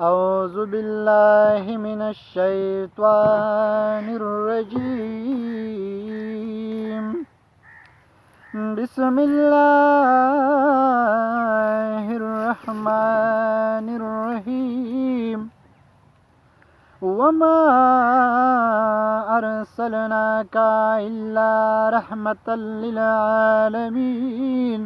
أعوذ بالله من الشيطان الرجيم بسم الله الرحمن الرحيم وما أرسلناك إلا رحمة للعالمين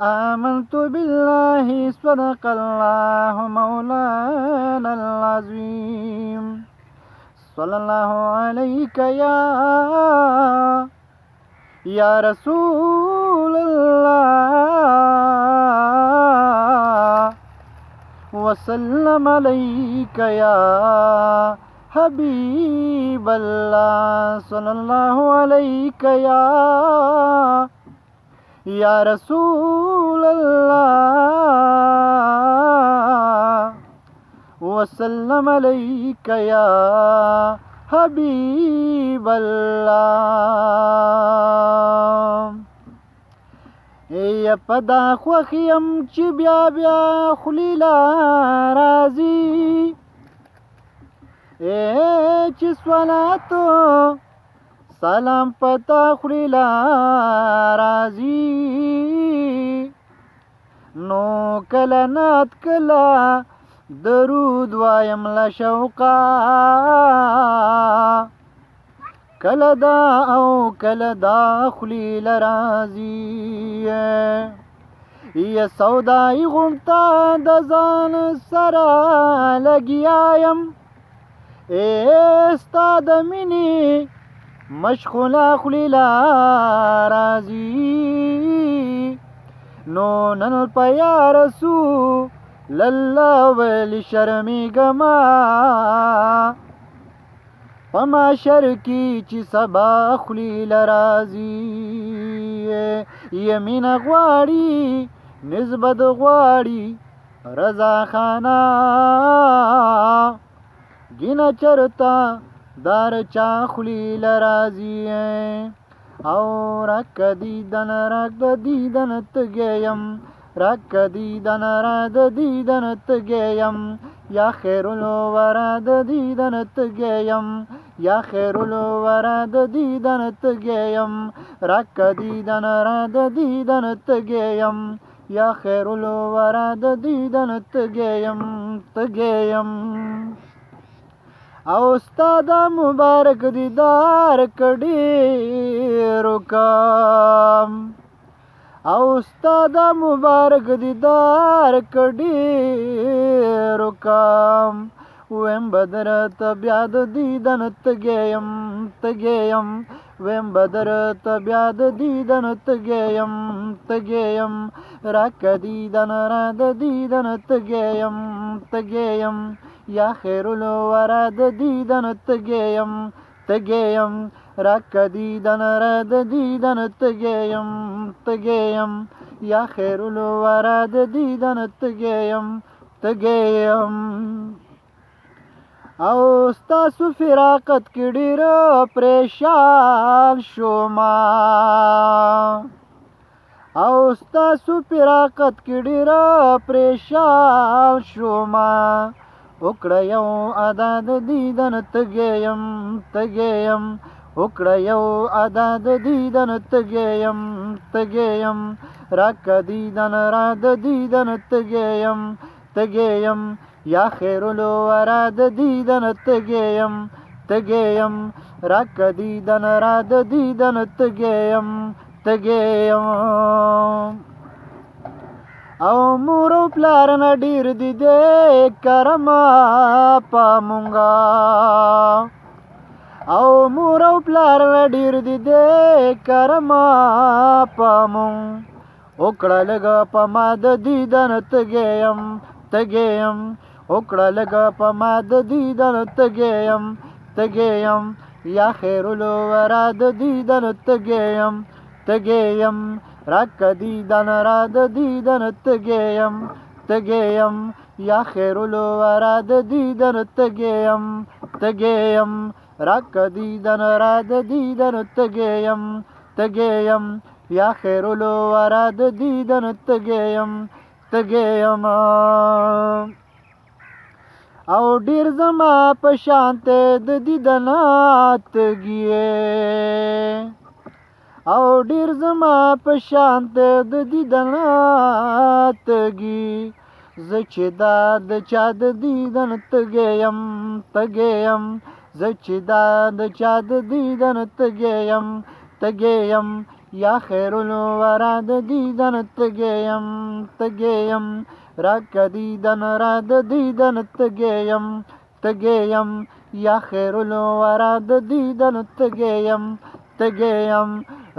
آمنت بالله صدق الله مولانا العظيم صلى الله عليك يا رسول الله وسلم عليك يا حبيب الله صلى الله عليك يا رسول الله وسلم عليك يا حبيب الله ای پدا خوخیم چې بیا بیا خلیلا راځي چې صلاتو سلام پتا خلیلا راځي نو کله نات کله درود وایم له شوقا کله دا او کله دا خلیل راځي یا سودای غونتا د ځان سره لګیایم ستا د مینې مشغوله خلیلا راځي نو نن په یا رسول الله ولی شرمیږما په محشر کې چې سبا خلیل راځي یمین غواړي نسبت غواړي رضاخانه گینا چرتا دار چا خلیل راځي او رک دیدن تگیم رک دیدن تگیم یا خیرالورا دادیدن تگیم یا خیرالورا دادیدن تگیم رک دیدن تگیم یا خیرالورا دادیدن تگیم او استاد مبارک دیدار کډیرو کام او استاد مبارک دیدار کډیرو کام ویم بدر تبیاد دیدن تگیم ویم بدر تبیاد دیدن تگیم رک دیدن تگیم یا خیرالورا دادیدن تگیم رک دیدن تگیم یا خیرالورا دادیدن تگیم او ستاسو فراقت کې ډېر پریشان شوما او ستاسو فراقت کې ډېر پریشان شوما وکړه یو ادا د دیدن تگیم وکړه یو ادا د دیدن تگیم رک دیدن تگیم یا خیرالورا دادیدن تگیم رک دیدن تگیم او مور او پلار نه ډیر دی دې کرما پامونګا او مور او پلار نه ډیر دی دې کرما پامون وکړه لګه په ما د دیدن تگیم وکړه لګه په ما د دیدن تگیم یا خیرالورا دادیدن تگیم رک دیدن تگیم یا خیرالورا دادیدن تگیم رک دیدن تگیم یا خیرالورا دادیدن تگیم او ډیر زما په شانته د دیدن تږي او ډیر زما په شانته د دیدن تږي زه چې دا د چا د دیدن تږی یم زه چې دا د چا د دیدن تږی یم یا خیرالورا د دیدن تږی یم راکه دیدن را د دیدن تږی یم یا خیرالورا د دیدن تږی یم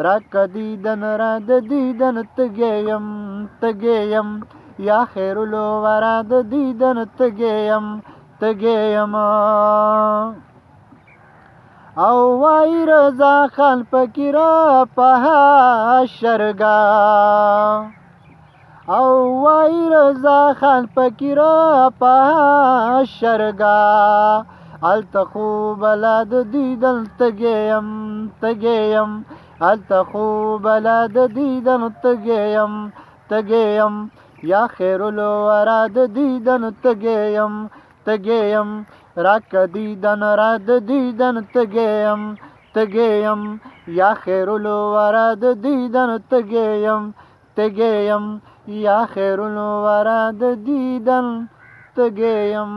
راکه دیدن را د دیدن تږی یم یا خیرالورا د دیدن تږی یم او وای رضاخان فقیر په حشرګاه او وای رضاخان فقیر په حشرګاه هلته خو بلا د دیدن تږی یم هلته خو بلا د دیدن تږی یم یا خیرالورا د دیدن تږی یم راکه دیدن را د دیدن تږی یم یا خیرالورا د دیدن تږی یم یا خیرالورا د دیدن تږی یم